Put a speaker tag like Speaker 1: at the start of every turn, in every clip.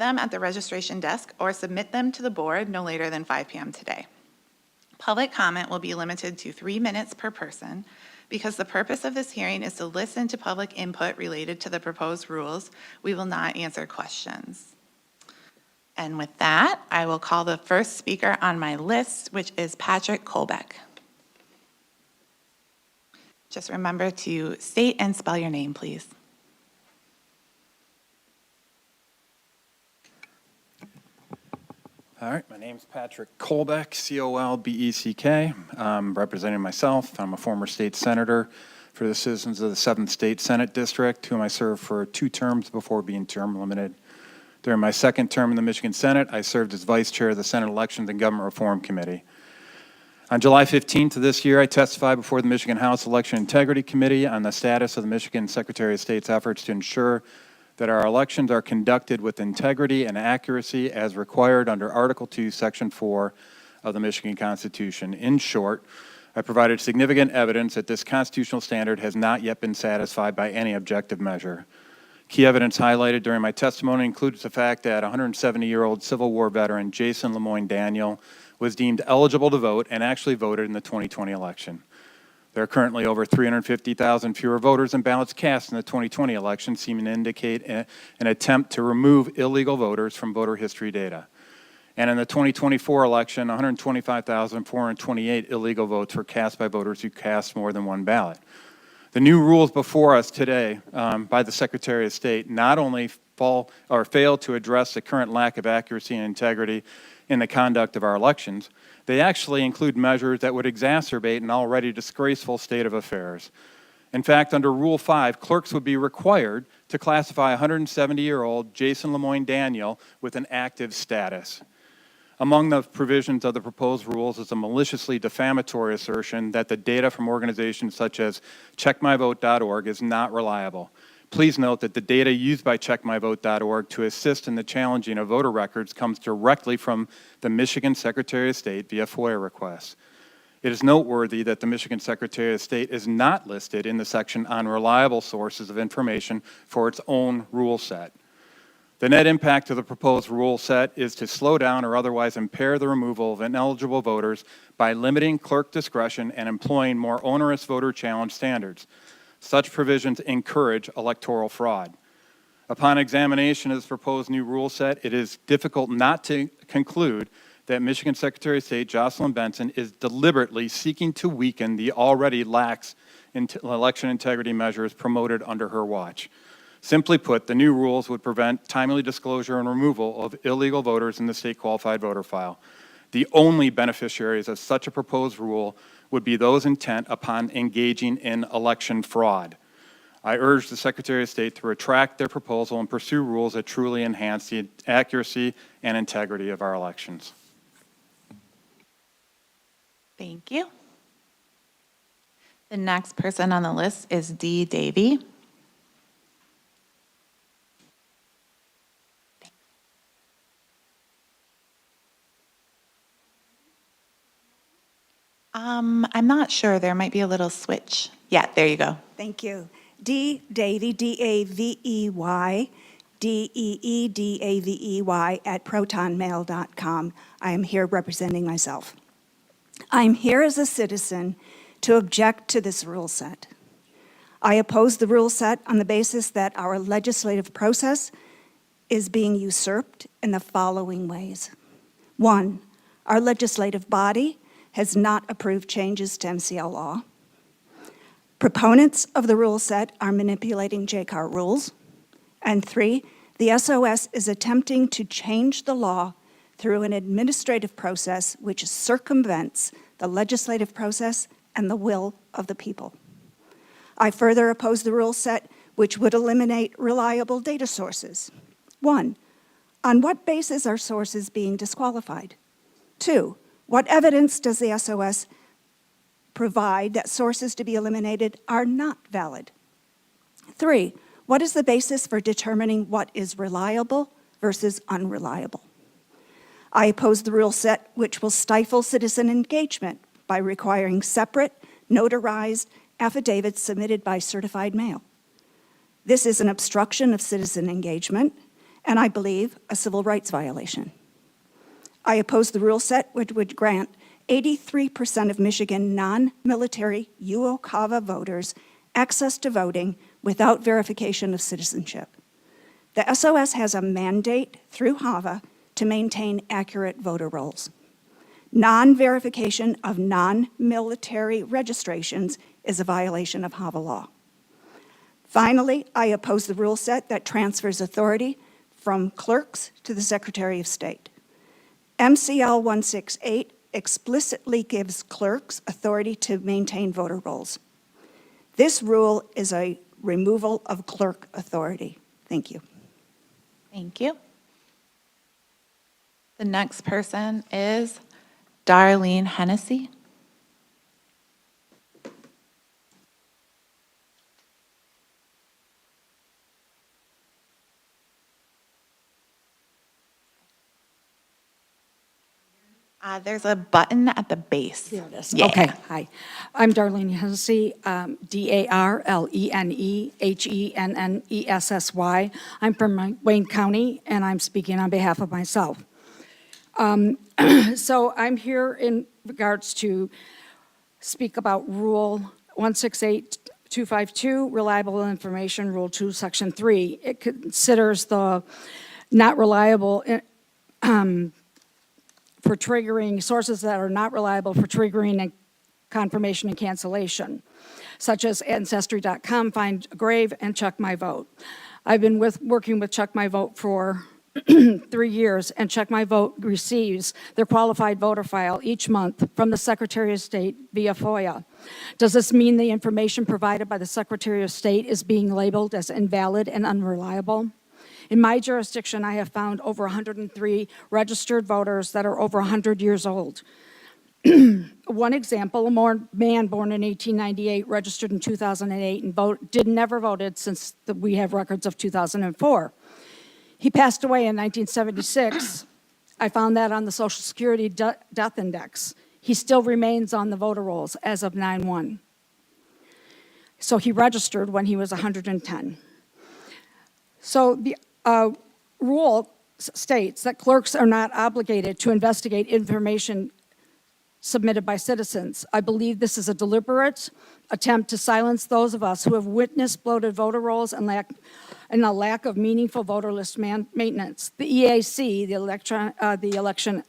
Speaker 1: them at the registration desk or submit them to the board no later than 5 p.m. today. Public comment will be limited to 3 minutes per person. Because the purpose of this hearing is to listen to public input related to the proposed rules, we will not answer questions. And with that, I will call the first speaker on my list, which is Patrick Kolbeck. Just remember to state and spell your name, please.
Speaker 2: All right, my name is Patrick Kolbeck, C-O-L-B-E-C-K. I'm representing myself. I'm a former state senator for the citizens of the 7th State Senate District, whom I served for 2 terms before being term limited. During my 2nd term in the Michigan Senate, I served as vice chair of the Senate Elections and Government Reform Committee. On July 15th of this year, I testified before the Michigan House Election Integrity Committee on the status of the Michigan Secretary of State's efforts to ensure that our elections are conducted with integrity and accuracy as required under Article 2, Section 4 of the Michigan Constitution. In short, I provided significant evidence that this constitutional standard has not yet been satisfied by any objective measure. Key evidence highlighted during my testimony includes the fact that 170-year-old Civil War veteran Jason Lemoyne Daniel was deemed eligible to vote and actually voted in the 2020 election. There are currently over 350,000 fewer voters and ballots cast in the 2020 election, seeming to indicate an attempt to remove illegal voters from voter history data. And in the 2024 election, 125,428 illegal votes were cast by voters who cast more than one ballot. The new rules before us today by the Secretary of State not only fail to address the current lack of accuracy and integrity in the conduct of our elections, they actually include measures that would exacerbate an already disgraceful state of affairs. In fact, under Rule 5, clerks would be required to classify 170-year-old Jason Lemoyne Daniel with an active status. Among the provisions of the proposed rules is a maliciously defamatory assertion that the data from organizations such as checkmyvote.org is not reliable. Please note that the data used by checkmyvote.org to assist in the challenging of voter records comes directly from the Michigan Secretary of State via FOIA requests. It is noteworthy that the Michigan Secretary of State is not listed in the section on reliable sources of information for its own rule set. The net impact of the proposed rule set is to slow down or otherwise impair the removal of ineligible voters by limiting clerk discretion and employing more onerous voter challenge standards. Such provisions encourage electoral fraud. Upon examination of this proposed new rule set, it is difficult not to conclude that Michigan Secretary of State Jocelyn Benson is deliberately seeking to weaken the already lax election integrity measures promoted under her watch. Simply put, the new rules would prevent timely disclosure and removal of illegal voters in the state qualified voter file. The only beneficiaries of such a proposed rule would be those intent upon engaging in election fraud. I urge the Secretary of State to retract their proposal and pursue rules that truly enhance the accuracy and integrity of our elections.
Speaker 1: Thank you. The next person on the list is Dee Davey. I'm not sure. There might be a little switch. Yeah, there you go.
Speaker 3: Thank you. Dee Davey, D-A-V-E-Y, D-E-E-D-A-V-E-Y at protonmail.com. I am here representing myself. I'm here as a citizen to object to this rule set. I oppose the rule set on the basis that our legislative process is being usurped in the following ways. 1, our legislative body has not approved changes to MCL law. Proponents of the rule set are manipulating JCAR rules. And 3, the SOS is attempting to change the law through an administrative process which circumvents the legislative process and the will of the people. I further oppose the rule set which would eliminate reliable data sources. 1, on what basis are sources being disqualified? 2, what evidence does the SOS provide that sources to be eliminated are not valid? 3, what is the basis for determining what is reliable versus unreliable? I oppose the rule set which will stifle citizen engagement by requiring separate, notarized affidavits submitted by certified mail. This is an obstruction of citizen engagement and I believe a civil rights violation. I oppose the rule set which would grant 83% of Michigan non-military UOCAVA voters access to voting without verification of citizenship. The SOS has a mandate through HAVA to maintain accurate voter rolls. Non-verification of non-military registrations is a violation of HAVA law. Finally, I oppose the rule set that transfers authority from clerks to the Secretary of State. MCL 168 explicitly gives clerks authority to maintain voter rolls. This rule is a removal of clerk authority. Thank you.
Speaker 1: Thank you. The next person is Darlene Hennessy. There's a button at the base.
Speaker 4: There it is.
Speaker 1: Yeah.
Speaker 4: Okay, hi. I'm Darlene Hennessy, Darlenehennessy. I'm from Wayne County, and I'm speaking on behalf of myself. So I'm here in regards to speak about Rule 168252, Reliable Information, Rule 2, Section 3. It considers the not reliable for triggering sources that are not reliable for triggering a confirmation and cancellation, such as Ancestry.com, Find a Grave, and Check My Vote. I've been working with Check My Vote for 3 years, and Check My Vote receives their qualified voter file each month from the Secretary of State via FOIA. Does this mean the information provided by the Secretary of State is being labeled as invalid and unreliable? In my jurisdiction, I have found over 103 registered voters that are over 100 years old. One example, a man born in 1898, registered in 2008, and never voted since we have records of 2004. He passed away in 1976. I found that on the Social Security death index. He still remains on the voter rolls as of 9/1. So he registered when he was 110. So the rule states that clerks are not obligated to investigate information submitted by citizens. I believe this is a deliberate attempt to silence those of us who have witnessed bloated voter rolls and a lack of meaningful voter list maintenance. The EAC, the Election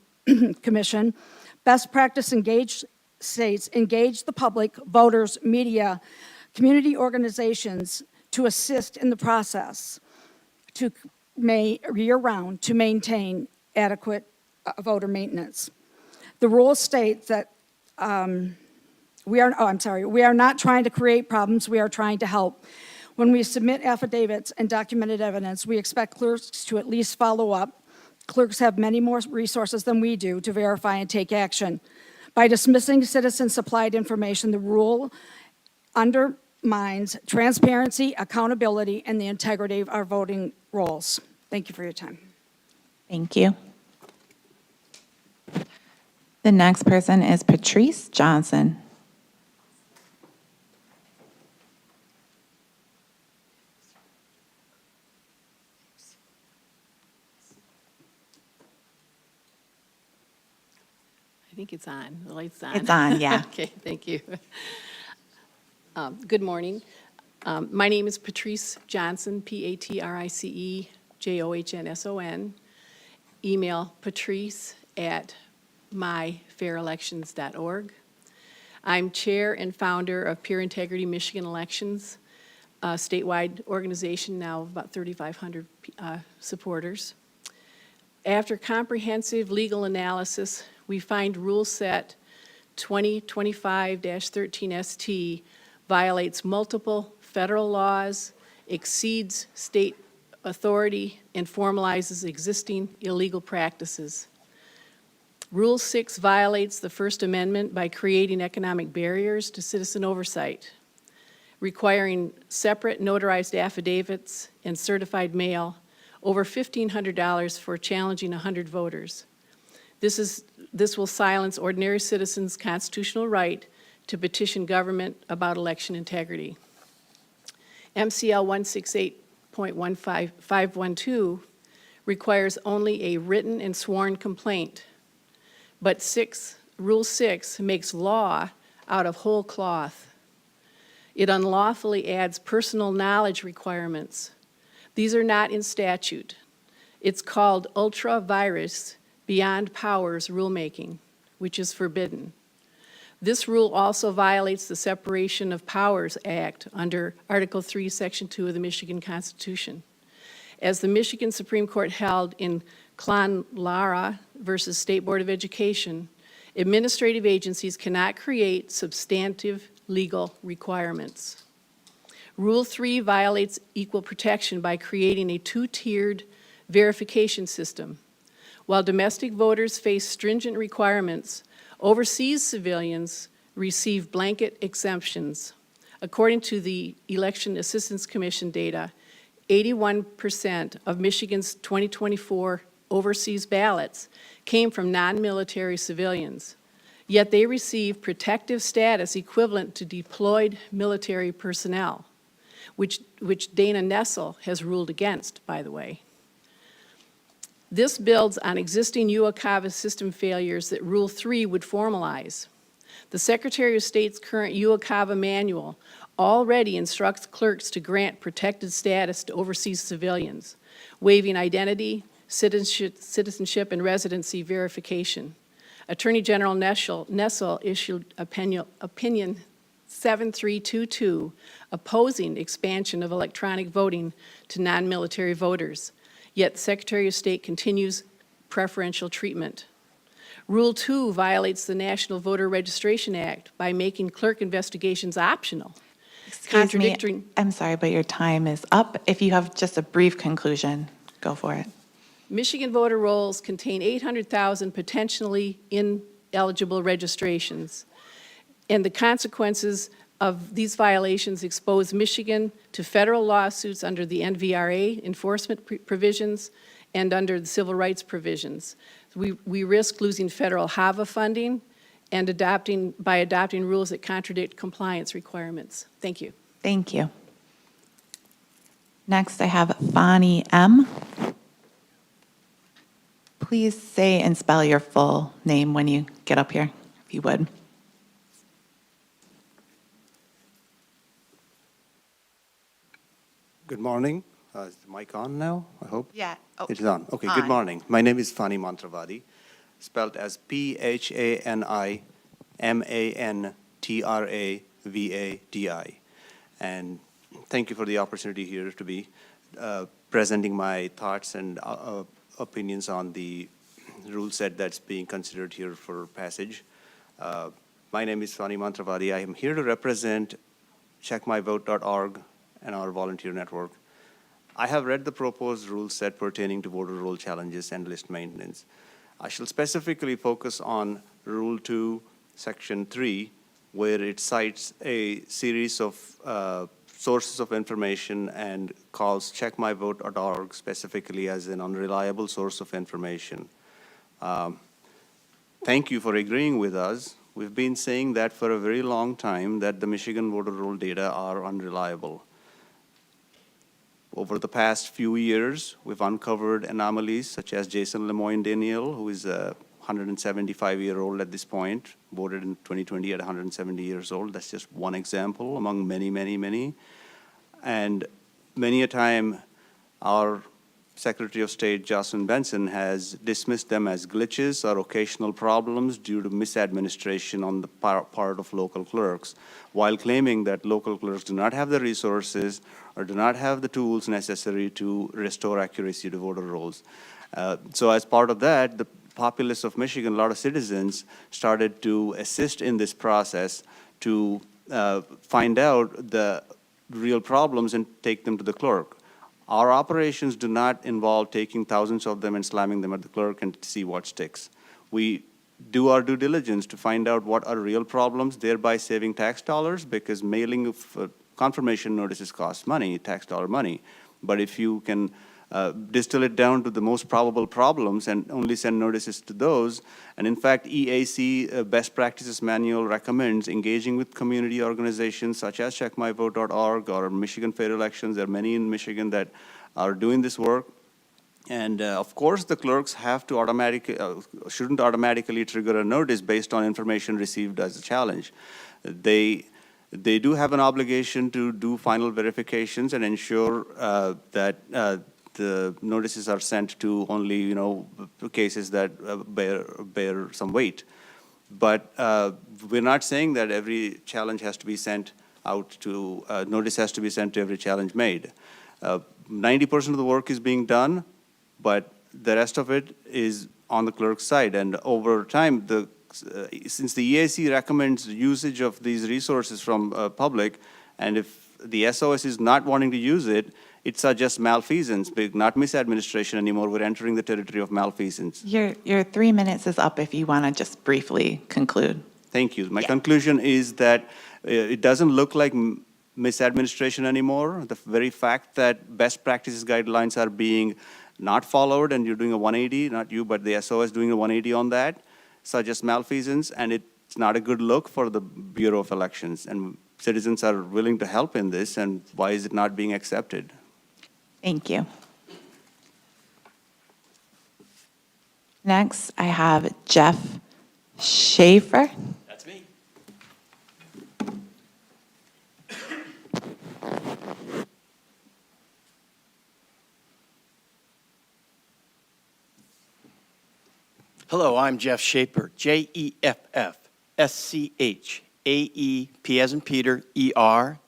Speaker 4: Commission, best practice states engage the public, voters, media, community organizations to assist in the process year-round to maintain adequate voter maintenance. The rule states that we are not trying to create problems, we are trying to help. When we submit affidavits and documented evidence, we expect clerks to at least follow up. Clerks have many more resources than we do to verify and take action. By dismissing citizen-supplied information, the rule undermines transparency, accountability, and the integrity of our voting rolls. Thank you for your time.
Speaker 1: Thank you. The next person is Patrice Johnson.
Speaker 5: I think it's on. The light's on.
Speaker 1: It's on, yeah.
Speaker 5: Okay, thank you. Good morning. My name is Patrice Johnson, PatriceJohnson. Email patrice@myfairelections.org. I'm chair and founder of Peer Integrity Michigan Elections, a statewide organization now of about 3,500 supporters. After comprehensive legal analysis, we find rule set 2025-13ST violates multiple federal laws, exceeds state authority, and formalizes existing illegal practices. Rule 6 violates the First Amendment by creating economic barriers to citizen oversight, requiring separate notarized affidavits and certified mail, over $1,500 for challenging 100 voters. This will silence ordinary citizens' constitutional right to petition government about election integrity. MCL 168.512 requires only a written and sworn complaint. But Rule 6 makes law out of whole cloth. It unlawfully adds personal knowledge requirements. These are not in statute. It's called ultra-virus beyond powers rulemaking, which is forbidden. This rule also violates the Separation of Powers Act under Article 3, Section 2 of the Michigan Constitution. As the Michigan Supreme Court held in Lara versus State Board of Education, administrative agencies cannot create substantive legal requirements. Rule 3 violates equal protection by creating a two-tiered verification system. While domestic voters face stringent requirements, overseas civilians receive blanket exemptions. According to the Election Assistance Commission data, 81% of Michigan's 2024 overseas ballots came from non-military civilians, yet they receive protective status equivalent to deployed military personnel, which Dana Nessel has ruled against, by the way. This builds on existing UOCAVA system failures that Rule 3 would formalize. The Secretary of State's current UOCAVA manual already instructs clerks to grant protected status to overseas civilians, waiving identity, citizenship, and residency verification. Attorney General Nessel issued opinion 7322 opposing expansion of electronic voting to non-military voters. Yet the Secretary of State continues preferential treatment. Rule 2 violates the National Voter Registration Act by making clerk investigations optional.
Speaker 1: Excuse me, I'm sorry, but your time is up. If you have just a brief conclusion, go for it.
Speaker 5: Michigan voter rolls contain 800,000 potentially ineligible registrations, and the consequences of these violations expose Michigan to federal lawsuits under the NVRA enforcement provisions and under the civil rights provisions. We risk losing federal HAVA funding and by adopting rules that contradict compliance requirements. Thank you.
Speaker 1: Thank you. Next, I have Bonnie M. Please say and spell your full name when you get up here, if you would.
Speaker 6: Good morning. Is the mic on now, I hope?
Speaker 1: Yeah. Oh,
Speaker 6: It is on. Okay,
Speaker 1: on.
Speaker 6: good morning. My name is Fani Mantravadi, spelled as P-H-A-N-I-M-A-N-T-R-A-V-A-D-I. And thank you for the opportunity here to be presenting my thoughts and opinions on the rule set that's being considered here for passage. My name is Fani Mantravadi. I am here to represent checkmyvote.org and our volunteer network. I have read the proposed rule set pertaining to voter roll challenges and list maintenance. I shall specifically focus on Rule 2, Section 3, where it cites a series of sources of information and calls checkmyvote.org specifically as an unreliable source of information. Thank you for agreeing with us. We've been saying that for a very long time, that the Michigan voter roll data are unreliable. Over the past few years, we've uncovered anomalies such as Jason Lemoyne Daniel, who is a 175-year-old at this point, voted in 2020 at 170 years old. That's just one example among many, many, many. And many a time, our Secretary of State, Jocelyn Benson, has dismissed them as glitches or occasional problems due to misadministration on the part of local clerks, while claiming that local clerks do not have the resources or do not have the tools necessary to restore accuracy to voter rolls. So as part of that, the populace of Michigan, a lot of citizens, started to assist in this process to find out the real problems and take them to the clerk. Our operations do not involve taking thousands of them and slamming them at the clerk and see what sticks. We do our due diligence to find out what are real problems, thereby saving tax dollars, because mailing of confirmation notices costs money, tax dollar money. But if you can distill it down to the most probable problems and only send notices to those, and in fact, EAC Best Practices Manual recommends engaging with community organizations such as checkmyvote.org or Michigan Fair Elections. There are many in Michigan that are doing this work. And of course, the clerks have to shouldn't automatically trigger a notice based on information received as a challenge. They do have an obligation to do final verifications and ensure that the notices are sent to only, cases that bear some weight. But we're not saying that every challenge has to be sent out to, notice has to be sent to every challenge made. 90% of the work is being done, but the rest of it is on the clerk's side. And over time, since the EAC recommends usage of these resources from public, and if the SOS is not wanting to use it, it suggests malfeasance, but not misadministration anymore. We're entering the territory of malfeasance.
Speaker 1: Your 3 minutes is up if you want to just briefly conclude.
Speaker 6: Thank you. My conclusion is that it doesn't look like misadministration anymore. The very fact that best practices guidelines are being not followed and you're doing a 180, not you, but the SOS doing a 180 on that, suggests malfeasance, and it's not a good look for the Bureau of Elections. And citizens are willing to help in this, and why is it not being accepted?
Speaker 1: Thank you. Next, I have Jeff Schaefer.
Speaker 7: That's me. Hello, I'm Jeff Schaefer, Jeffschaeper, as in Peter, ER,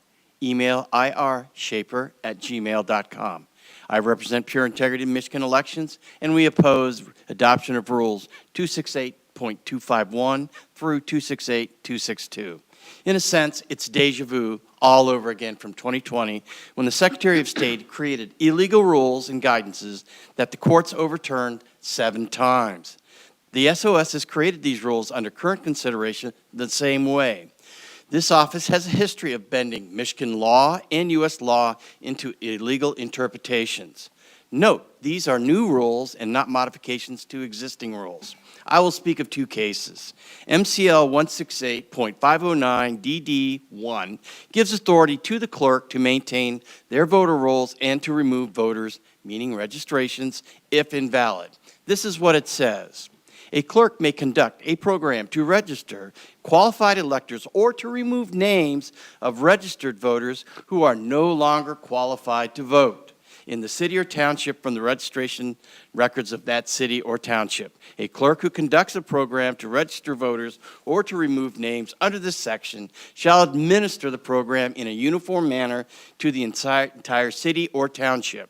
Speaker 7: email irschaeper@gmail.com. I represent Pure Integrity Michigan Elections, and we oppose adoption of rules 268.251 through 268.262. In a sense, it's deja vu all over again from 2020, when the Secretary of State created illegal rules and guidances that the courts overturned 7 times. The SOS has created these rules under current consideration the same way. This office has a history of bending Michigan law and U.S. law into illegal interpretations. Note, these are new rules and not modifications to existing rules. I will speak of 2 cases. MCL 168.509 DD1 gives authority to the clerk to maintain their voter rolls and to remove voters, meaning registrations, if invalid. This is what it says. A clerk may conduct a program to register qualified electors or to remove names of registered voters who are no longer qualified to vote in the city or township from the registration records of that city or township. A clerk who conducts a program to register voters or to remove names under this section shall administer the program in a uniform manner to the entire city or township.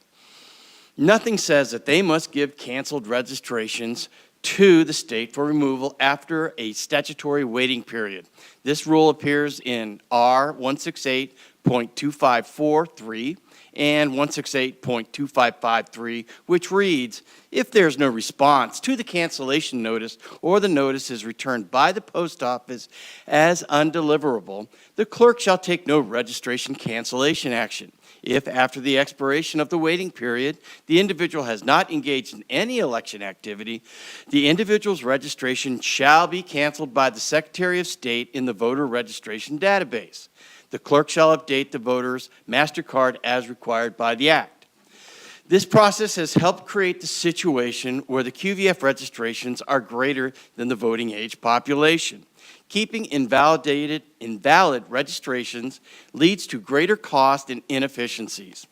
Speaker 7: Nothing says that they must give canceled registrations to the state for removal after a statutory waiting period. This rule appears in R 168.2543 and 168.2553, which reads, if there's no response to the cancellation notice or the notice is returned by the post office as undeliverable, the clerk shall take no registration cancellation action. If, after the expiration of the waiting period, the individual has not engaged in any election activity, the individual's registration shall be canceled by the Secretary of State in the voter registration database. The clerk shall update the voter's MasterCard as required by the Act. This process has helped create the situation where the QVF registrations are greater than the voting age population. Keeping invalid registrations leads to greater cost and inefficiencies.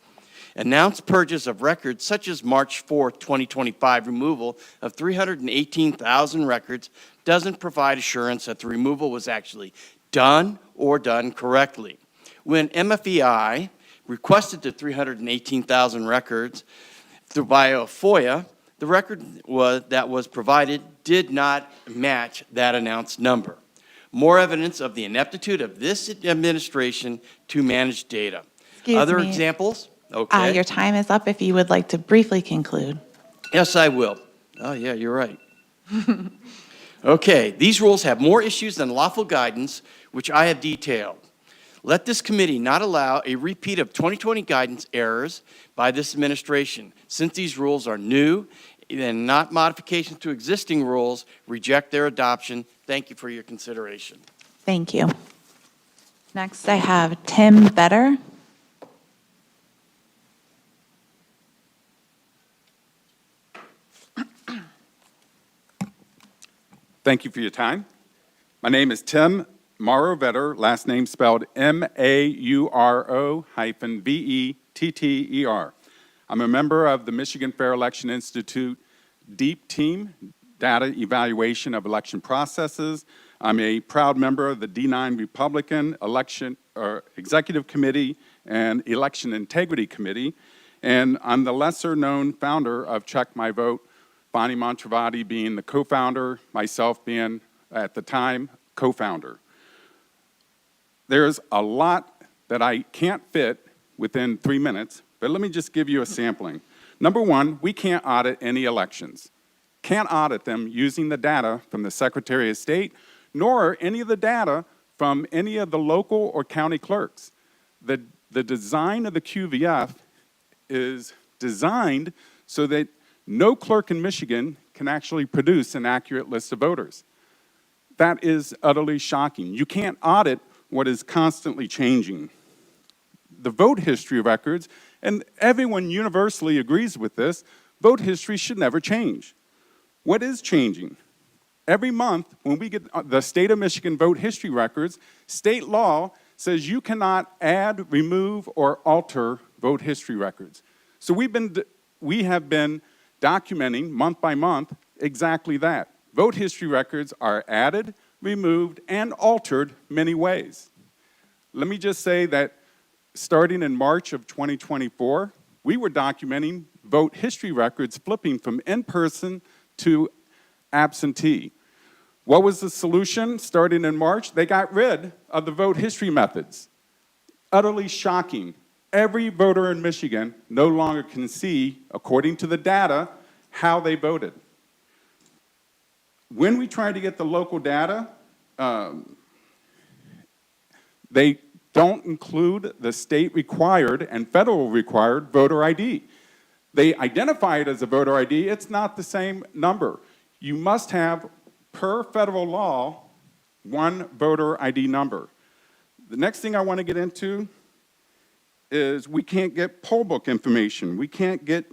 Speaker 7: Announced purges of records such as March 4, 2025 removal of 318,000 records doesn't provide assurance that the removal was actually done or done correctly. When MFEI requested the 318,000 records via FOIA, the record that was provided did not match that announced number. More evidence of the ineptitude of this administration to manage data. Other examples? Okay.
Speaker 1: Your time is up if you would like to briefly conclude.
Speaker 7: Yes, I will. Oh, yeah, you're right. Okay, these rules have more issues than lawful guidance, which I have detailed. Let this committee not allow a repeat of 2020 guidance errors by this administration. Since these rules are new and not modifications to existing rules, reject their adoption. Thank you for your consideration.
Speaker 1: Thank you. Next, I have Tim Better.
Speaker 8: Thank you for your time. My name is Tim Mauro-Vetter, last name spelled Mauro-Vetter. I'm a member of the Michigan Fair Election Institute DEEP team, Data Evaluation of Election Processes. I'm a proud member of the D9 Republican Executive Committee and Election Integrity Committee, and I'm the lesser-known founder of Check My Vote, Bonnie Montravati being the co-founder, myself being, at the time, co-founder. There's a lot that I can't fit within 3 minutes, but let me just give you a sampling. Number one, we can't audit any elections. Can't audit them using the data from the Secretary of State, nor any of the data from any of the local or county clerks. The design of the QVF is designed so that no clerk in Michigan can actually produce an accurate list of voters. That is utterly shocking. You can't audit what is constantly changing. The vote history records, and everyone universally agrees with this, vote history should never change. What is changing? Every month, when we get the state of Michigan vote history records, state law says you cannot add, remove, or alter vote history records. So we have been documenting month by month exactly that. Vote history records are added, removed, and altered many ways. Let me just say that starting in March of 2024, we were documenting vote history records flipping from in-person to absentee. What was the solution starting in March? They got rid of the vote history methods. Utterly shocking. Every voter in Michigan no longer can see, according to the data, how they voted. When we try to get the local data, they don't include the state required and federal required voter ID. They identify it as a voter ID, it's not the same number. You must have, per federal law, one voter ID number. The next thing I want to get into is we can't get poll book information. We can't get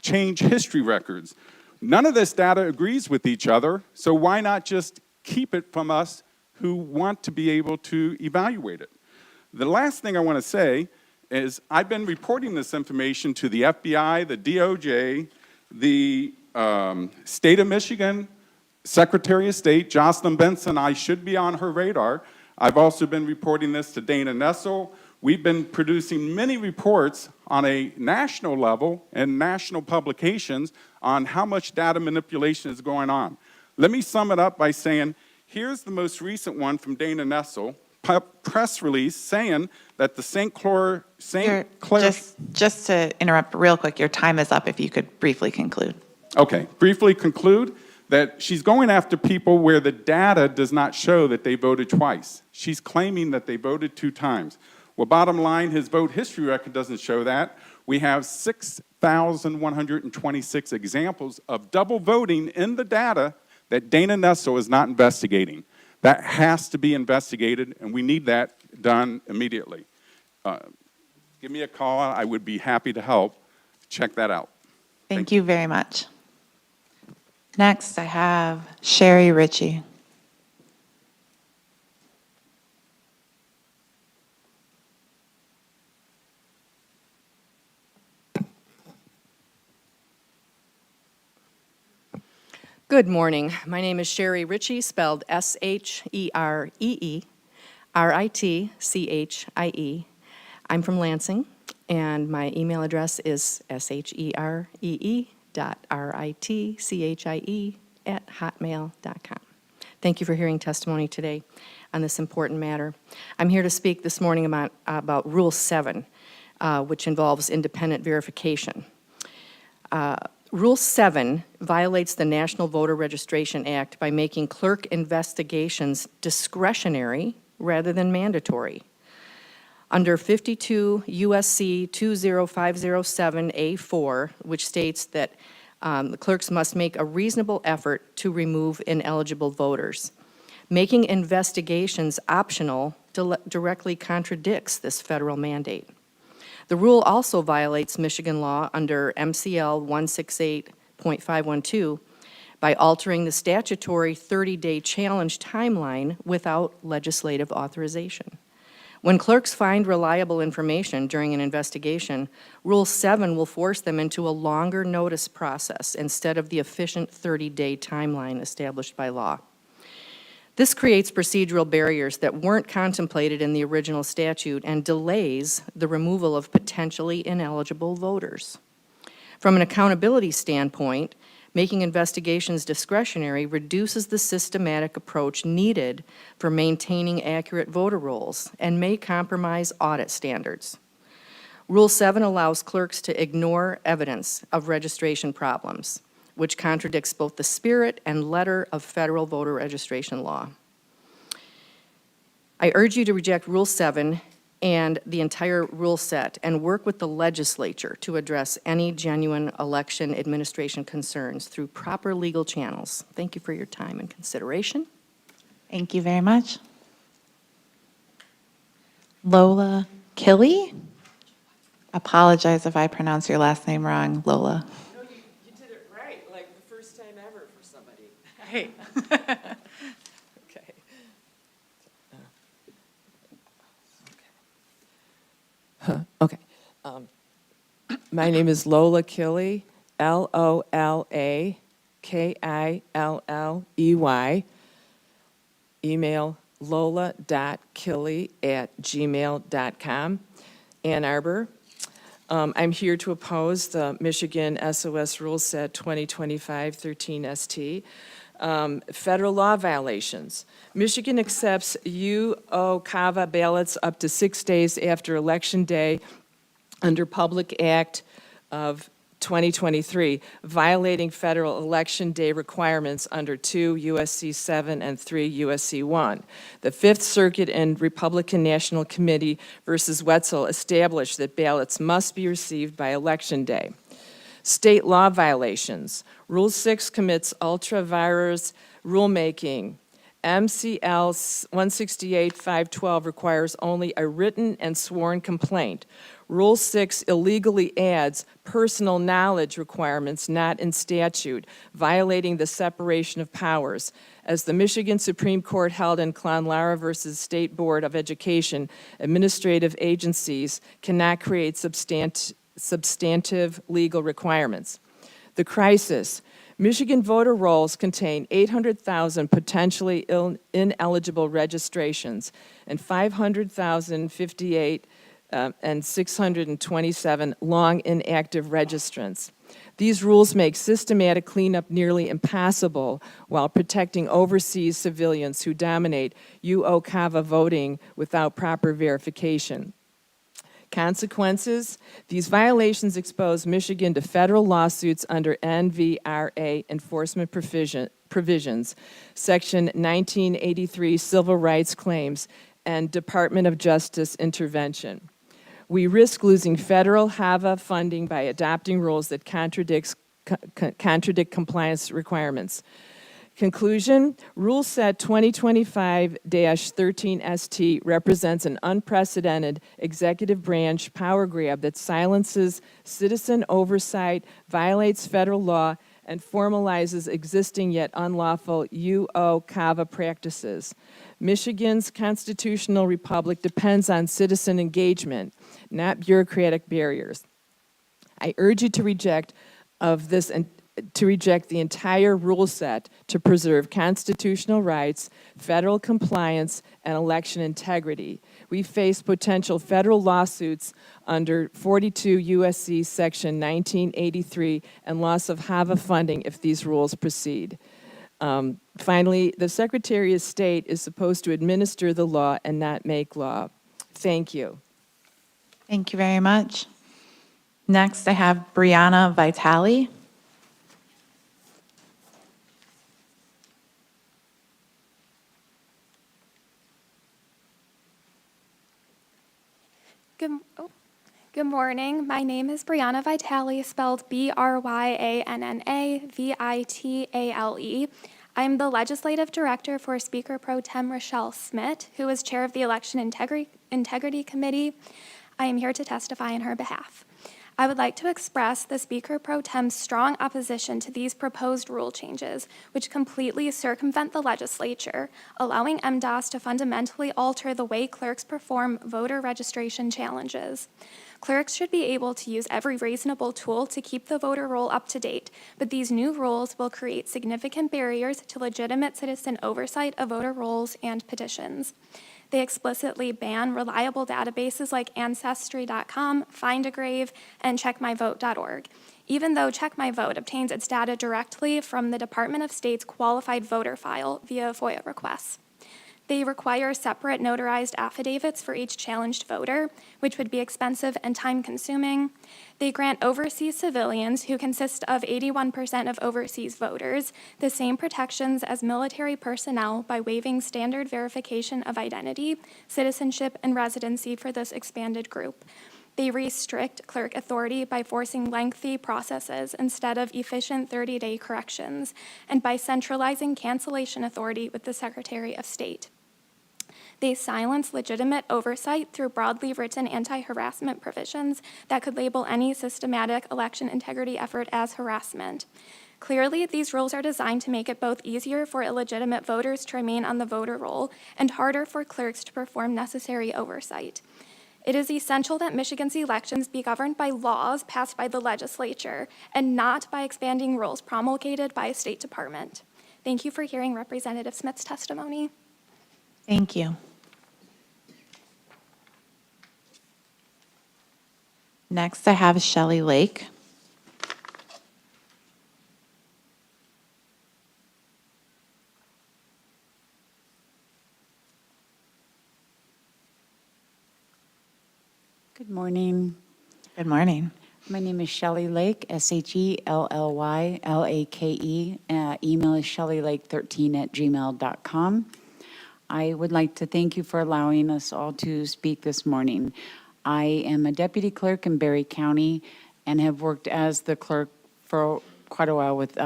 Speaker 8: change history records. None of this data agrees with each other, so why not just keep it from us who want to be able to evaluate it? The last thing I want to say is I've been reporting this information to the FBI, the DOJ, the state of Michigan, Secretary of State, Jocelyn Benson. I should be on her radar. I've also been reporting this to Dana Nessel. We've been producing many reports on a national level and national publications on how much data manipulation is going on. Let me sum it up by saying, here's the most recent one from Dana Nessel, press release saying that the St. Clair.
Speaker 1: Just to interrupt real quick, your time is up. If you could briefly conclude.
Speaker 8: Okay, briefly conclude that she's going after people where the data does not show that they voted twice. She's claiming that they voted 2 times. Well, bottom line, his vote history record doesn't show that. We have 6,126 examples of double voting in the data that Dana Nessel is not investigating. That has to be investigated, and we need that done immediately. Give me a call. I would be happy to help. Check that out.
Speaker 1: Thank you very much. Next, I have Sherry Ritchie.
Speaker 9: Good morning. My name is Sherry Ritchie, spelled S-H-E-R-E-E-R-I-T-C-H-I-E. I'm from Lansing, and my email address is sheree.ritchie@hotmail.com. Thank you for hearing testimony today on this important matter. I'm here to speak this morning about Rule 7, which involves independent verification. Rule 7 violates the National Voter Registration Act by making clerk investigations discretionary rather than mandatory. Under 52 U.S.C. 20507A4, which states that the clerks must make a reasonable effort to remove ineligible voters. Making investigations optional directly contradicts this federal mandate. The rule also violates Michigan law under MCL 168.512 by altering the statutory 30-day challenge timeline without legislative authorization. When clerks find reliable information during an investigation, Rule 7 will force them into a longer notice process instead of the efficient 30-day timeline established by law. This creates procedural barriers that weren't contemplated in the original statute and delays the removal of potentially ineligible voters. From an accountability standpoint, making investigations discretionary reduces the systematic approach needed for maintaining accurate voter rolls and may compromise audit standards. Rule 7 allows clerks to ignore evidence of registration problems, which contradicts both the spirit and letter of federal voter registration law. I urge you to reject Rule 7 and the entire rule set and work with the legislature to address any genuine election administration concerns through proper legal channels. Thank you for your time and consideration.
Speaker 1: Thank you very much. Lola Killey? Apologize if I pronounce your last name wrong, Lola.
Speaker 10: No, you did it right, like the first time ever for somebody. Hey. Okay. Okay. My name is Lola Killey, LOLAKILLEY. Email lola.killey@gmail.com. Ann Arbor. I'm here to oppose the Michigan SOS Rule Set 2025-13 ST. Federal law violations. Michigan accepts UO-CAVA ballots up to 6 days after Election Day under Public Act of 2023, violating federal election day requirements under 2 U.S.C. 7 and 3 U.S.C. 1. The Fifth Circuit and Republican National Committee versus Wetzel established that ballots must be received by Election Day. State law violations. Rule 6 commits ultra-vires rulemaking. MCL 168-512 requires only a written and sworn complaint. Rule 6 illegally adds personal knowledge requirements not in statute, violating the separation of powers. As the Michigan Supreme Court held in Clonlara versus State Board of Education, administrative agencies cannot create substantive legal requirements. The crisis. Michigan voter rolls contain 800,000 potentially ineligible registrations and 500,058 and 627 long inactive registrants. These rules make systematic cleanup nearly impossible while protecting overseas civilians who dominate UO-CAVA voting without proper verification. Consequences, these violations expose Michigan to federal lawsuits under NVRA enforcement provisions, Section 1983 civil rights claims, and Department of Justice intervention. We risk losing federal HAVA funding by adopting rules that contradict compliance requirements. Conclusion, Rule Set 2025-13 ST represents an unprecedented executive branch power grab that silences citizen oversight, violates federal law, and formalizes existing yet unlawful UO-CAVA practices. Michigan's constitutional republic depends on citizen engagement, not bureaucratic barriers. I urge you to reject the entire rule set to preserve constitutional rights, federal compliance, and election integrity. We face potential federal lawsuits under 42 U.S.C. Section 1983 and loss of HAVA funding if these rules proceed. Finally, the Secretary of State is supposed to administer the law and not make law. Thank you.
Speaker 1: Thank you very much. Next, I have Brianna Vitale.
Speaker 11: Good morning. My name is Brianna Vitale, spelled Bryanna Vitale. I'm the Legislative Director for Speaker Pro Tem Rochelle Smith, who is Chair of the Election Integrity Committee. I am here to testify on her behalf. I would like to express the Speaker Pro Tem's strong opposition to these proposed rule changes, which completely circumvent the legislature, allowing MDOS to fundamentally alter the way clerks perform voter registration challenges. Clerks should be able to use every reasonable tool to keep the voter roll up to date, but these new rules will create significant barriers to legitimate citizen oversight of voter rolls and petitions. They explicitly ban reliable databases like Ancestry.com, Find a Grave, and CheckMyVote.org, even though CheckMyVote obtains its data directly from the Department of State's qualified voter file via FOIA requests. They require separate notarized affidavits for each challenged voter, which would be expensive and time-consuming. They grant overseas civilians, who consist of 81% of overseas voters, the same protections as military personnel by waiving standard verification of identity, citizenship, and residency for this expanded group. They restrict clerk authority by forcing lengthy processes instead of efficient 30-day corrections, and by centralizing cancellation authority with the Secretary of State. They silence legitimate oversight through broadly written anti-harassment provisions that could label any systematic election integrity effort as harassment. Clearly, these rules are designed to make it both easier for illegitimate voters to remain on the voter roll and harder for clerks to perform necessary oversight. It is essential that Michigan's elections be governed by laws passed by the legislature and not by expanding rules promulgated by a State Department. Thank you for hearing Representative Smith's testimony.
Speaker 1: Thank you. Next, I have Shelley Lake.
Speaker 12: Good morning.
Speaker 1: Good morning.
Speaker 12: My name is Shelley Lake, SHELLYLAKE. Email is shelleylake13@gmail.com. I would like to thank you for allowing us all to speak this morning. I am a deputy clerk in Berry County and have worked as the clerk for quite a while with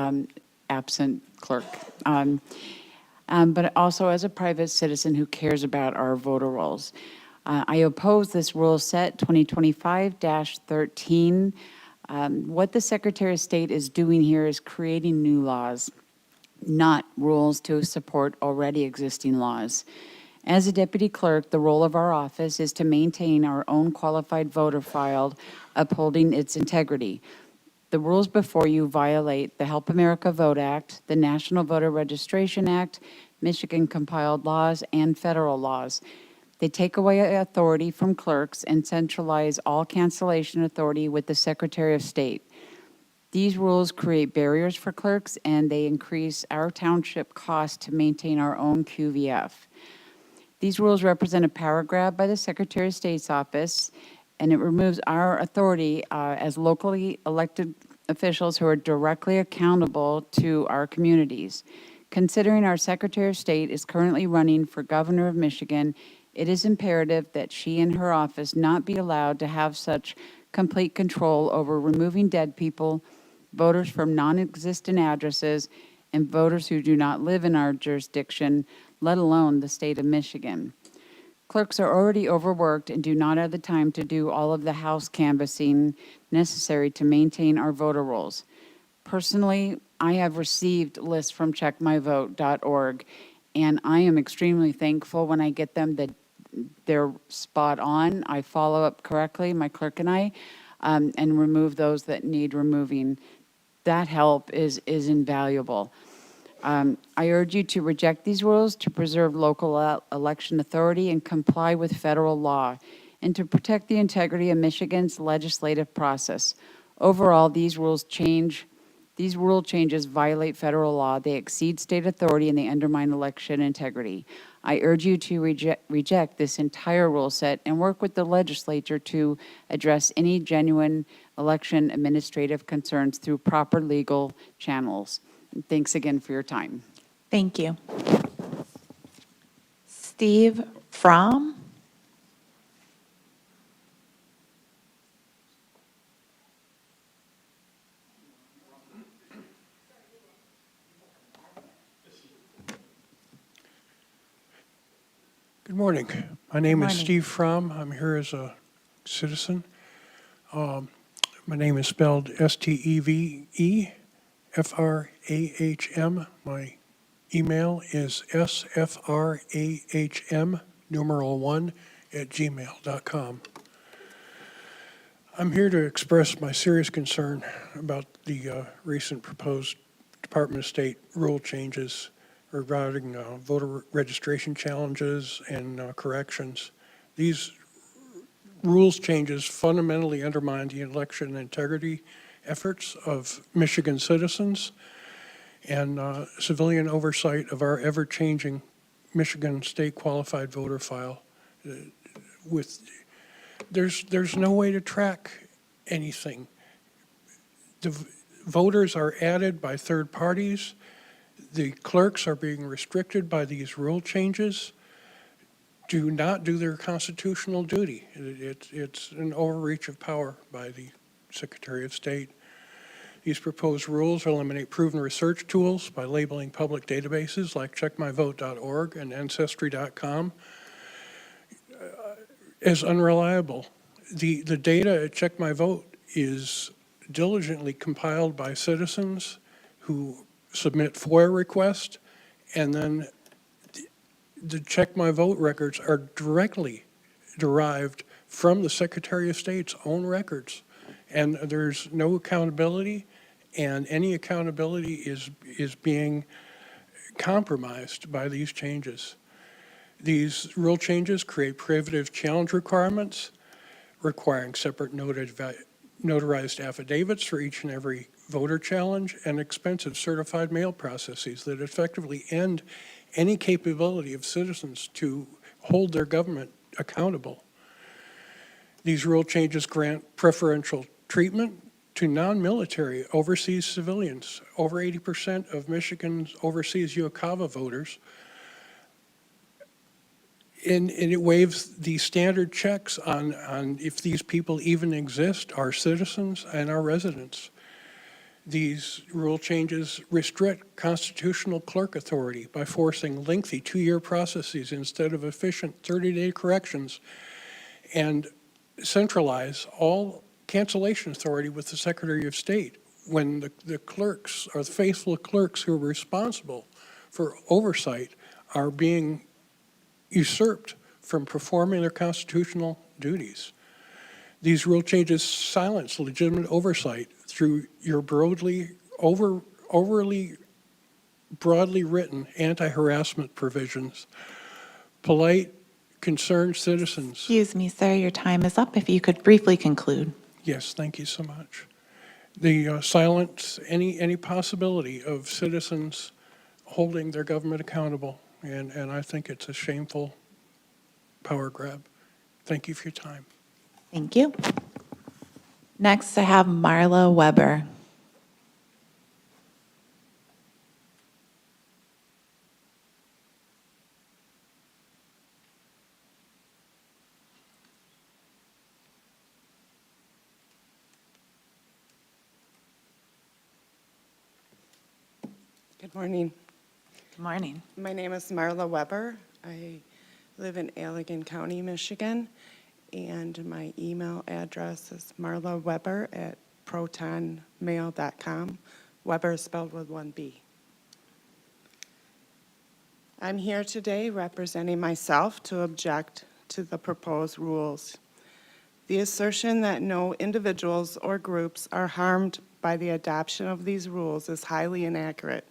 Speaker 12: absent clerk, but also as a private citizen who cares about our voter rolls. I oppose this rule set 2025-13. What the Secretary of State is doing here is creating new laws, not rules to support already existing laws. As a deputy clerk, the role of our office is to maintain our own qualified voter file, upholding its integrity. The rules before you violate the Help America Vote Act, the National Voter Registration Act, Michigan compiled laws, and federal laws. They take away authority from clerks and centralize all cancellation authority with the Secretary of State. These rules create barriers for clerks, and they increase our township cost to maintain our own QVF. These rules represent a power grab by the Secretary of State's office, and it removes our authority as locally elected officials who are directly accountable to our communities. Considering our Secretary of State is currently running for governor of Michigan, it is imperative that she and her office not be allowed to have such complete control over removing dead people, voters from non-existent addresses, and voters who do not live in our jurisdiction, let alone the state of Michigan. Clerks are already overworked and do not have the time to do all of the house canvassing necessary to maintain our voter rolls. Personally, I have received lists from checkmyvote.org, and I am extremely thankful when I get them that they're spot on. I follow up correctly, my clerk and I, and remove those that need removing. That help is invaluable. I urge you to reject these rules to preserve local election authority and comply with federal law, and to protect the integrity of Michigan's legislative process. Overall, these rule changes violate federal law, they exceed state authority, and they undermine election integrity. I urge you to reject this entire rule set and work with the legislature to address any genuine election administrative concerns through proper legal channels. Thanks again for your time.
Speaker 1: Thank you. Steve Fromm.
Speaker 13: Good morning. My name is
Speaker 1: morning.
Speaker 13: Steve Fromm. I'm here as a citizen. My name is spelled Stevefrahm. My email is sfrahm1@gmail.com. I'm here to express my serious concern about the recent proposed Department of State rule changes regarding voter registration challenges and corrections. These rules changes fundamentally undermine the election integrity efforts of Michigan citizens and civilian oversight of our ever-changing Michigan state qualified voter file. There's no way to track anything. The voters are added by third parties. The clerks are being restricted by these rule changes to not do their constitutional duty. It's an overreach of power by the Secretary of State. These proposed rules eliminate proven research tools by labeling public databases like checkmyvote.org and ancestry.com as unreliable. The data at Check My Vote is diligently compiled by citizens who submit FOIA requests, and then the Check My Vote records are directly derived from the Secretary of State's own records. And there's no accountability, and any accountability is being compromised by these changes. These rule changes create prohibitive challenge requirements, requiring separate notarized affidavits for each and every voter challenge, and expensive certified mail processes that effectively end any capability of citizens to hold their government accountable. These rule changes grant preferential treatment to non-military overseas civilians. Over 80% of Michigan's overseas UOCAVA voters, and it waives the standard checks on if these people even exist, our citizens and our residents. These rule changes restrict constitutional clerk authority by forcing lengthy 2-year processes instead of efficient 30-day corrections, and centralize all cancellation authority with the Secretary of State when the clerks, or the faithful clerks who are responsible for oversight, are being usurped from performing their constitutional duties. These rule changes silence legitimate oversight through your overly broadly written anti-harassment provisions. Polite, concerned citizens.
Speaker 1: Excuse me, sir, your time is up. If you could briefly conclude.
Speaker 13: Yes, thank you so much. The silence any possibility of citizens holding their government accountable, and I think it's a shameful power grab. Thank you for your time.
Speaker 1: Thank you. Next, I have Marla Weber.
Speaker 14: Good morning.
Speaker 1: Good morning.
Speaker 14: My name is Marla Weber. I live in Allegan County, Michigan, and my email address is marlaweber@protonmail.com. Weber is spelled with one B. I'm here today representing myself to object to the proposed rules. The assertion that no individuals or groups are harmed by the adoption of these rules is highly inaccurate.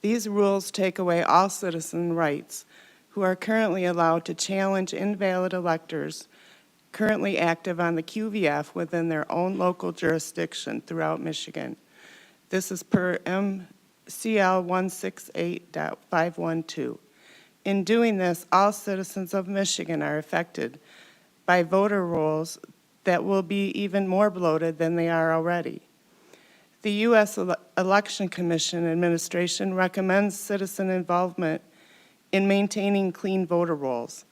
Speaker 14: These rules take away all citizen rights who are currently allowed to challenge invalid electors currently active on the QVF within their own local jurisdiction throughout Michigan. This is per MCL 168.512. In doing this, all citizens of Michigan are affected by voter rolls that will be even more bloated than they are already. The U.S. Election Commission administration recommends citizen involvement in maintaining clean voter rolls.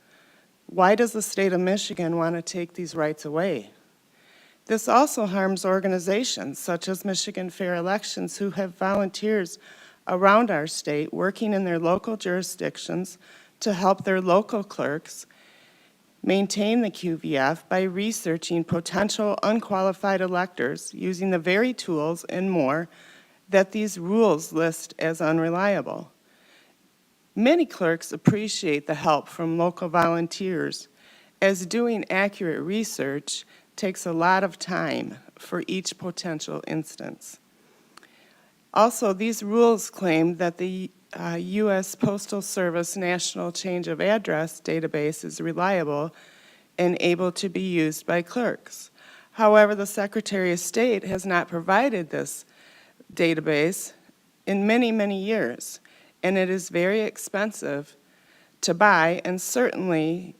Speaker 14: Why does the state of Michigan want to take these rights away? This also harms organizations such as Michigan Fair Elections, who have volunteers around our state working in their local jurisdictions to help their local clerks Maintain the QVF by researching potential unqualified electors using the very tools and more that these rules list as unreliable. Many clerks appreciate the help from local volunteers, as doing accurate research takes a lot of time for each potential instance. Also, these rules claim that the U.S. Postal Service National Change of Address database is reliable and able to be used by clerks. However, the Secretary of State has not provided this database in many, many years, and it is very expensive to buy, and certainly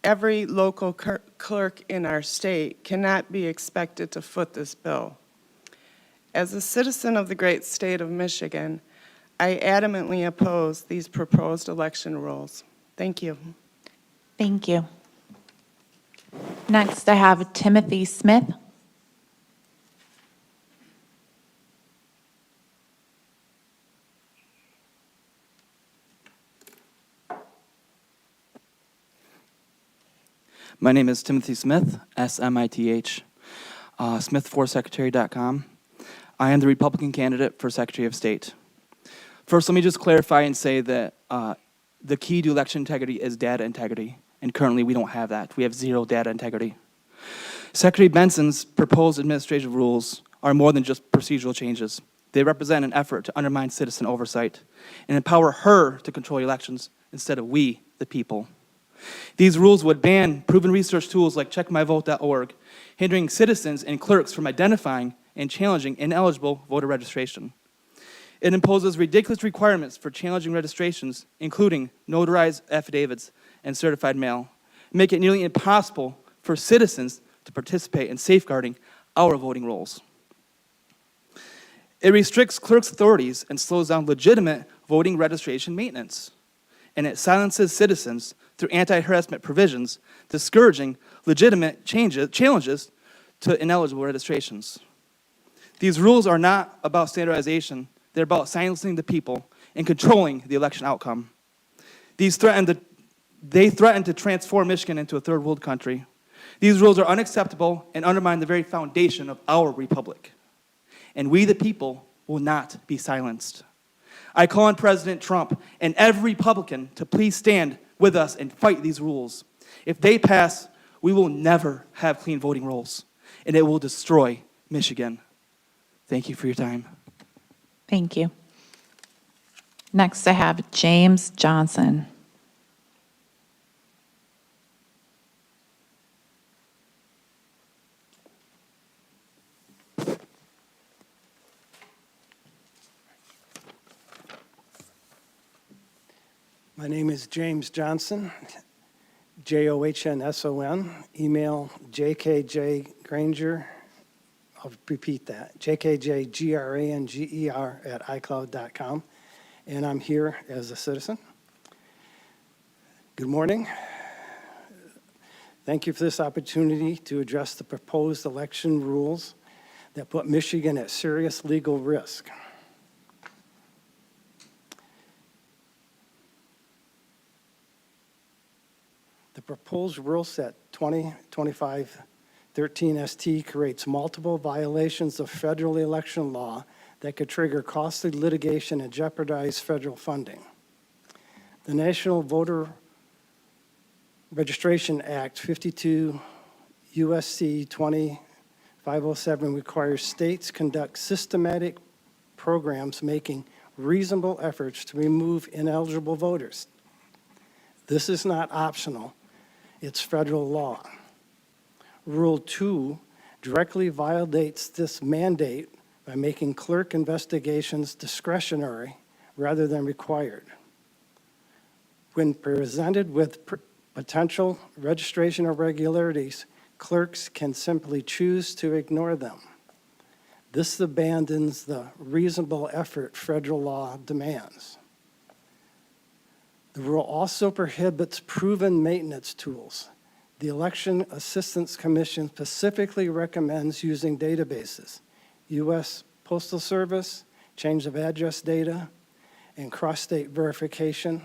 Speaker 14: every local clerk in our state cannot be expected to foot this bill. As a citizen of the great state of Michigan, I adamantly oppose these proposed election rules. Thank you.
Speaker 1: Thank you. Next, I have Timothy Smith.
Speaker 15: My name is Timothy Smith, S-M-I-T-H, smith4secretary.com. I am the Republican candidate for Secretary of State. First, let me just clarify and say that the key to election integrity is data integrity, and currently we don't have that. We have zero data integrity. Secretary Benson's proposed administrative rules are more than just procedural changes. They represent an effort to undermine citizen oversight and empower her to control elections instead of we, the people. These rules would ban proven research tools like checkmyvote.org, hindering citizens and clerks from identifying and challenging ineligible voter registration. It imposes ridiculous requirements for challenging registrations, including notarized affidavits and certified mail, make it nearly impossible for citizens to participate in safeguarding our voting rolls. It restricts clerks' authorities and slows down legitimate voting registration maintenance. And it silences citizens through anti-harassment provisions, discouraging legitimate challenges to ineligible registrations. These rules are not about standardization. They're about silencing the people and controlling the election outcome. They threaten to transform Michigan into a third world country. These rules are unacceptable and undermine the very foundation of our republic. And we, the people, will not be silenced. I call on President Trump and every Republican to please stand with us and fight these rules. If they pass, we will never have clean voting rolls, and it will destroy Michigan. Thank you for your time.
Speaker 1: Thank you. Next, I have James Johnson.
Speaker 16: My name is James Johnson, Johnsson, email jkjgranger, I'll repeat that, jkjgranger@icloud.com, and I'm here as a citizen. Good morning. Thank you for this opportunity to address the proposed election rules that put Michigan at serious legal risk. The proposed rule set 2025-13 ST creates multiple violations of federal election law that could trigger costly litigation and jeopardize federal funding. The National Voter Registration Act 52 U.S.C. 2507 requires states conduct systematic programs making reasonable efforts to remove ineligible voters. This is not optional. It's federal law. Rule 2 directly violates this mandate by making clerk investigations discretionary rather than required. When presented with potential registration irregularities, clerks can simply choose to ignore them. This abandons the reasonable effort federal law demands. The rule also prohibits proven maintenance tools. The Election Assistance Commission specifically recommends using databases, U.S. Postal Service, change of address data, and cross-state verification,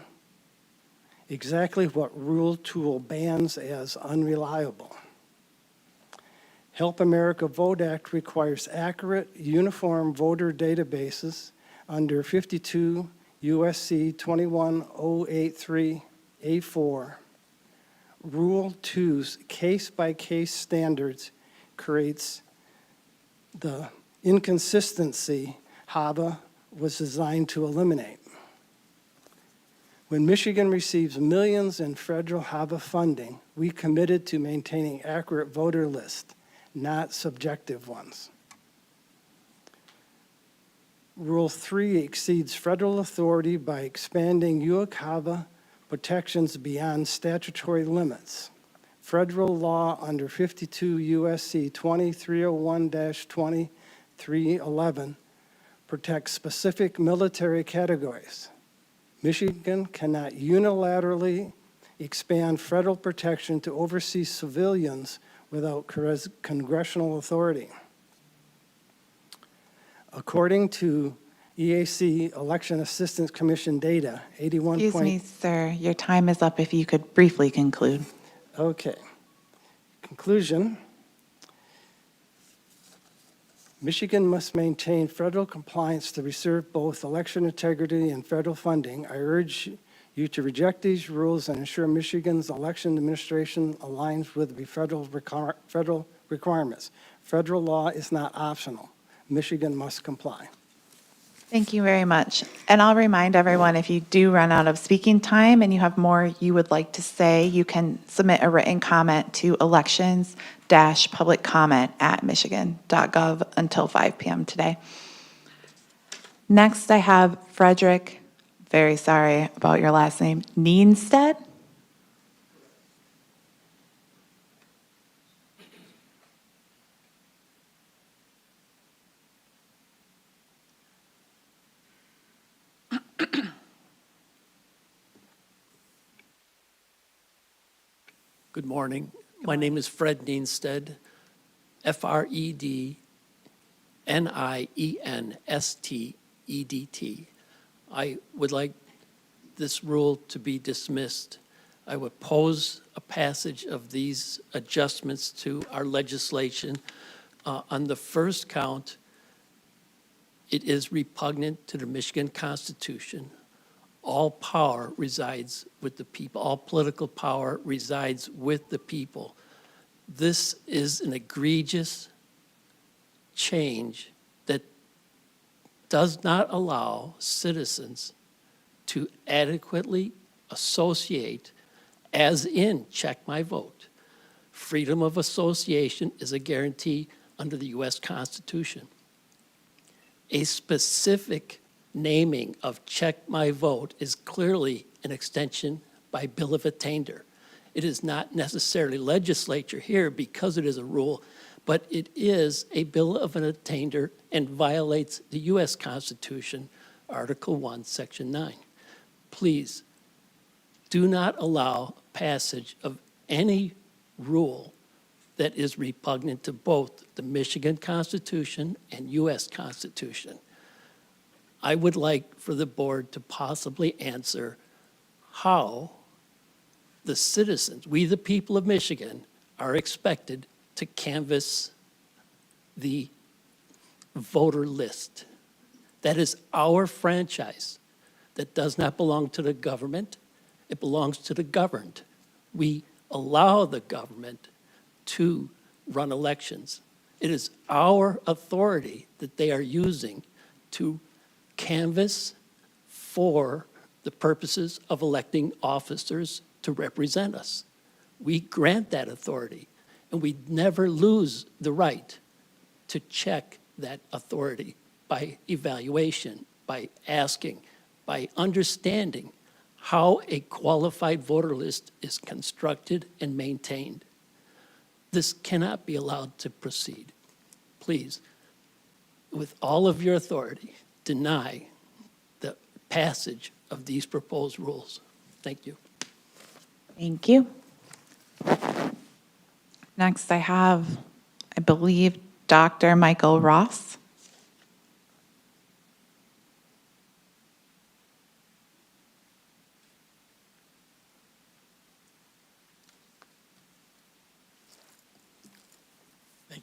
Speaker 16: exactly what rule tool bans as unreliable. Help America Vote Act requires accurate, uniform voter databases under 52 U.S.C. 21083A4. Rule 2's case-by-case standards creates the inconsistency HAVA was designed to eliminate. When Michigan receives millions in federal HAVA funding, we committed to maintaining accurate voter lists, not subjective ones. Rule 3 exceeds federal authority by expanding UOCAVA protections beyond statutory limits. Federal law under 52 U.S.C. 2301-2311 protects specific military categories. Michigan cannot unilaterally expand federal protection to oversee civilians without congressional authority. According to EAC Election Assistance Commission data, 81.
Speaker 1: Excuse me, sir, your time is up if you could briefly conclude.
Speaker 16: Okay. Conclusion. Michigan must maintain federal compliance to preserve both election integrity and federal funding. I urge you to reject these rules and ensure Michigan's election administration aligns with the federal requirements. Federal law is not optional. Michigan must comply.
Speaker 1: Thank you very much. And I'll remind everyone, if you do run out of speaking time and you have more you would like to say, you can submit a written comment to elections-public-comment@michigan.gov until 5 p.m. today. Next, I have Frederick, very sorry about your last name, Neenstead.
Speaker 17: Good morning. My name is Fred Neenstedt, FredNienstedt. I would like this rule to be dismissed. I would oppose a passage of these adjustments to our legislation. On the first count, it is repugnant to the Michigan Constitution. All power resides with the people. All political power resides with the people. This is an egregious change that does not allow citizens to adequately associate, as in Check My Vote. Freedom of association is a guarantee under the U.S. Constitution. A specific naming of Check My Vote is clearly an extension by bill of attainder. It is not necessarily legislature here because it is a rule, but it is a bill of an attainder and violates the U.S. Constitution, Article 1, Section 9. Please do not allow passage of any rule that is repugnant to both the Michigan Constitution and U.S. Constitution. I would like for the board to possibly answer how the citizens, we the people of Michigan, are expected to canvass the voter list. That is our franchise. That does not belong to the government. It belongs to the governed. We allow the government to run elections. It is our authority that they are using to canvass for the purposes of electing officers to represent us. We grant that authority, and we never lose the right to check that authority by evaluation, by asking, by understanding how a qualified voter list is constructed and maintained. This cannot be allowed to proceed. Please, with all of your authority, deny the passage of these proposed rules. Thank you.
Speaker 1: Thank you. Next, I have, I believe, Dr. Michael Ross.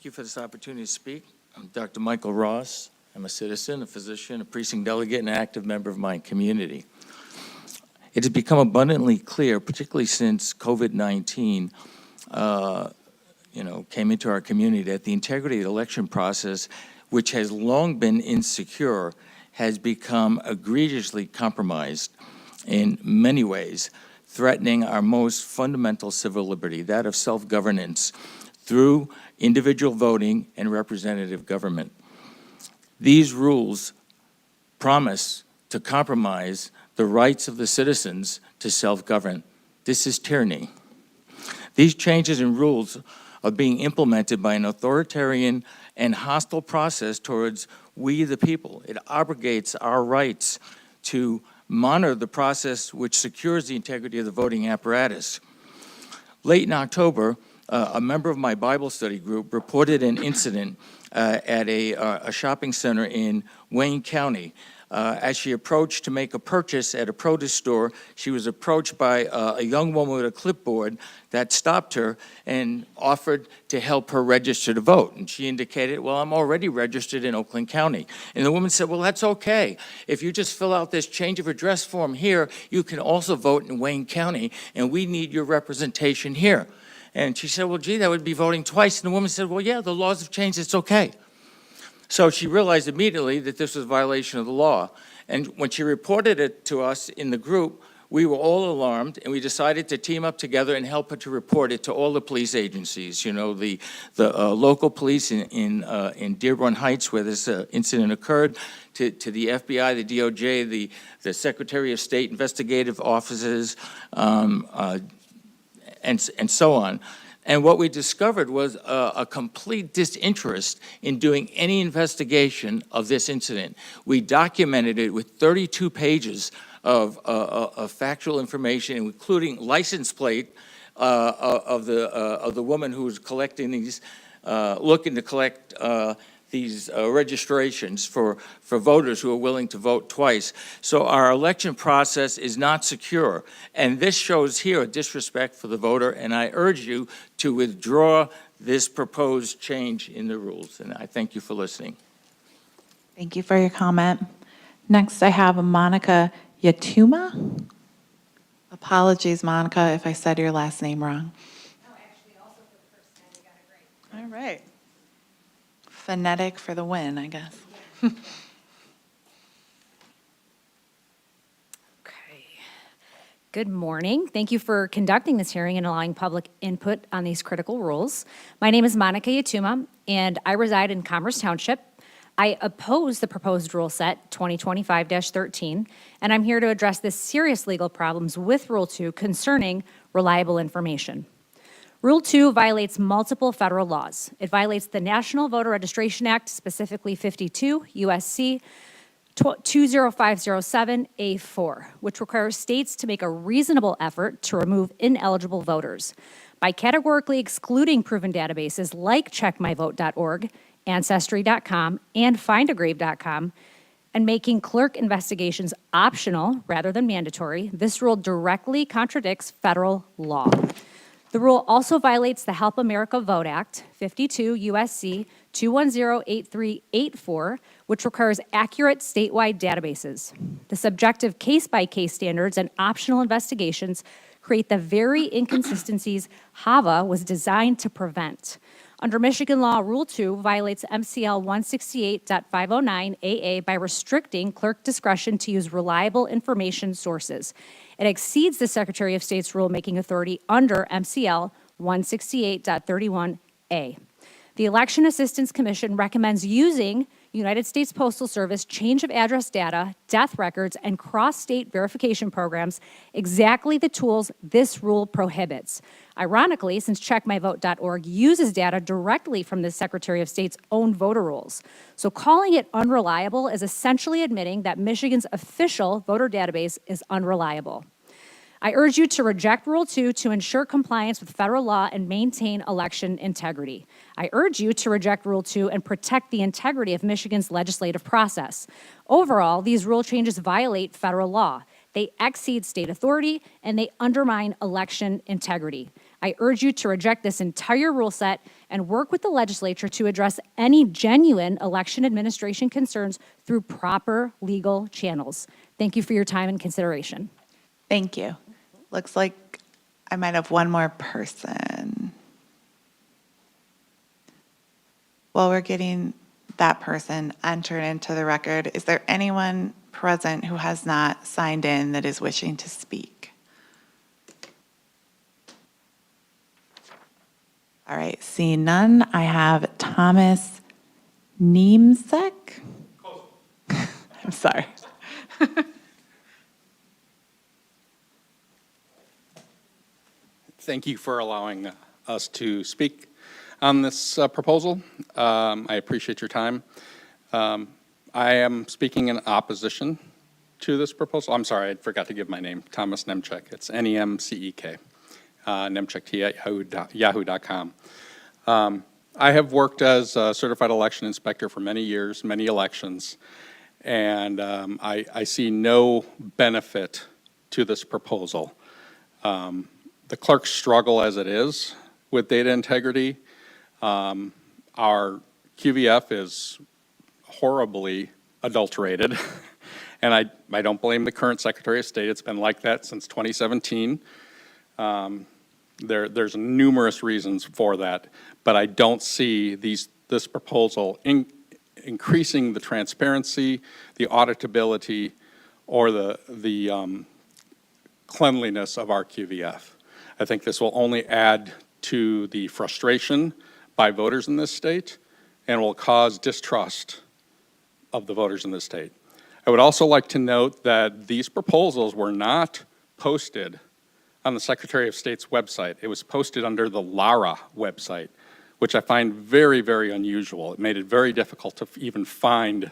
Speaker 18: Thank you for this opportunity to speak. I'm Dr. Michael Ross. I'm a citizen, a physician, a precinct delegate, and an active member of my community. It has become abundantly clear, particularly since COVID-19 came into our community, that the integrity of the election process, which has long been insecure, has become egregiously compromised in many ways, threatening our most fundamental civil liberty, that of self-governance, through individual voting and representative government. These rules promise to compromise the rights of the citizens to self-govern. This is tyranny. These changes in rules are being implemented by an authoritarian and hostile process towards we the people. It abrogates our rights to monitor the process which secures the integrity of the voting apparatus. Late in October, a member of my Bible study group reported an incident at a shopping center in Wayne County. As she approached to make a purchase at a produce store, she was approached by a young woman with a clipboard that stopped her and offered to help her register to vote. And she indicated, well, I'm already registered in Oakland County. And the woman said, well, that's okay. If you just fill out this change of address form here, you can also vote in Wayne County, and we need your representation here. And she said, well, gee, that would be voting twice. And the woman said, well, yeah, the laws have changed, it's okay. So she realized immediately that this was a violation of the law. And when she reported it to us in the group, we were all alarmed, and we decided to team up together and help her to report it to all the police agencies. You know, the local police in Dearborn Heights, where this incident occurred, to the FBI, the DOJ, the Secretary of State investigative offices, and so on. And what we discovered was a complete disinterest in doing any investigation of this incident. We documented it with 32 pages of factual information, including license plate of the woman who was collecting these, looking to collect these registrations for voters who are willing to vote twice. So our election process is not secure. And this shows here a disrespect for the voter, and I urge you to withdraw this proposed change in the rules. And I thank you for listening.
Speaker 1: Thank you for your comment. Next, I have Monica Yatuma. Apologies, Monica, if I said your last name wrong.
Speaker 19: No, actually, also for the first time, you got it right.
Speaker 1: All right. Phonetic for the win, I guess.
Speaker 19: Okay. Good morning. Thank you for conducting this hearing and allowing public input on these critical rules. My name is Monica Yatuma, and I reside in Commerce Township. I oppose the proposed rule set 2025-13, and I'm here to address the serious legal problems with Rule 2 concerning reliable information. Rule 2 violates multiple federal laws. It violates the National Voter Registration Act, specifically 52 U.S.C. 20507A4, which requires states to make a reasonable effort to remove ineligible voters by categorically excluding proven databases like checkmyvote.org, Ancestry.com, and findagrave.com, and making clerk investigations optional rather than mandatory. This rule directly contradicts federal law. The rule also violates the Help America Vote Act, 52 U.S.C. 2108384, which requires accurate statewide databases. The subjective case-by-case standards and optional investigations create the very inconsistencies HAVA was designed to prevent. Under Michigan law, Rule 2 violates MCL 168.509 AA by restricting clerk discretion to use reliable information sources. It exceeds the Secretary of State's rulemaking authority under MCL 168.31A. The Election Assistance Commission recommends using United States Postal Service change of address data, death records, and cross-state verification programs, exactly the tools this rule prohibits. Ironically, since checkmyvote.org uses data directly from the Secretary of State's own voter rolls. So calling it unreliable is essentially admitting that Michigan's official voter database is unreliable. I urge you to reject Rule 2 to ensure compliance with federal law and maintain election integrity. I urge you to reject Rule 2 and protect the integrity of Michigan's legislative process. Overall, these rule changes violate federal law. They exceed state authority, and they undermine election integrity. I urge you to reject this entire rule set and work with the legislature to address any genuine election administration concerns through proper legal channels. Thank you for your time and consideration.
Speaker 1: Thank you. Looks like I might have one more person. While we're getting that person entered into the record, is there anyone present who has not signed in that is wishing to speak? All right, seeing none, I have Thomas Niemczek. I'm sorry.
Speaker 8: Thank you for allowing us to speak on this proposal. I appreciate your time. I am speaking in opposition to this proposal. I'm sorry, I forgot to give my name, Thomas Nemczek. It's Nemcek, Nemczek at yahoo.com. I have worked as a certified election inspector for many years, many elections, and I see no benefit to this proposal. The clerks struggle as it is with data integrity. Our QVF is horribly adulterated, and I don't blame the current Secretary of State. It's been like that since 2017. There's numerous reasons for that, but I don't see this proposal increasing the transparency, the auditability, or the cleanliness of our QVF. I think this will only add to the frustration by voters in this state and will cause distrust of the voters in this state. I would also like to note that these proposals were not posted on the Secretary of State's website. It was posted under the LARA website, which I find very, very unusual. It made it very difficult to even find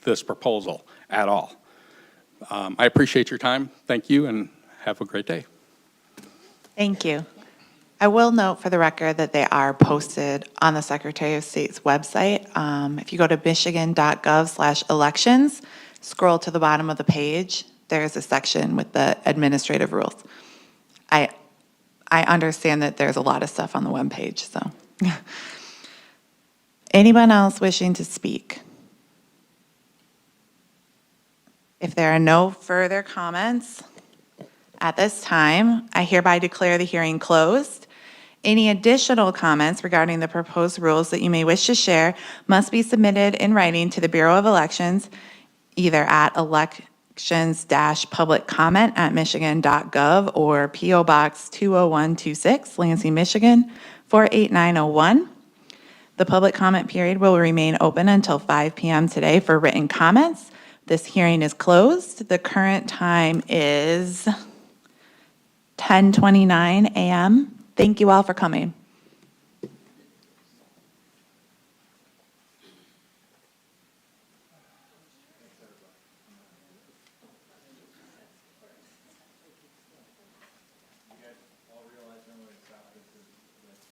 Speaker 8: this proposal at all. I appreciate your time. Thank you, and have a great day.
Speaker 1: Thank you. I will note for the record that they are posted on the Secretary of State's website. If you go to michigan.gov/elections, scroll to the bottom of the page, there's a section with the administrative rules. I understand that there's a lot of stuff on the webpage, so. Anyone else wishing to speak? If there are no further comments at this time, I hereby declare the hearing closed. Any additional comments regarding the proposed rules that you may wish to share must be submitted in writing to the Bureau of Elections, either at elections-public-comment@michigan.gov or P.O. Box 20126, Lansing, Michigan 48901. The public comment period will remain open until 5 p.m. today for written comments. This hearing is closed. The current time is 10:29 a.m. Thank you all for coming.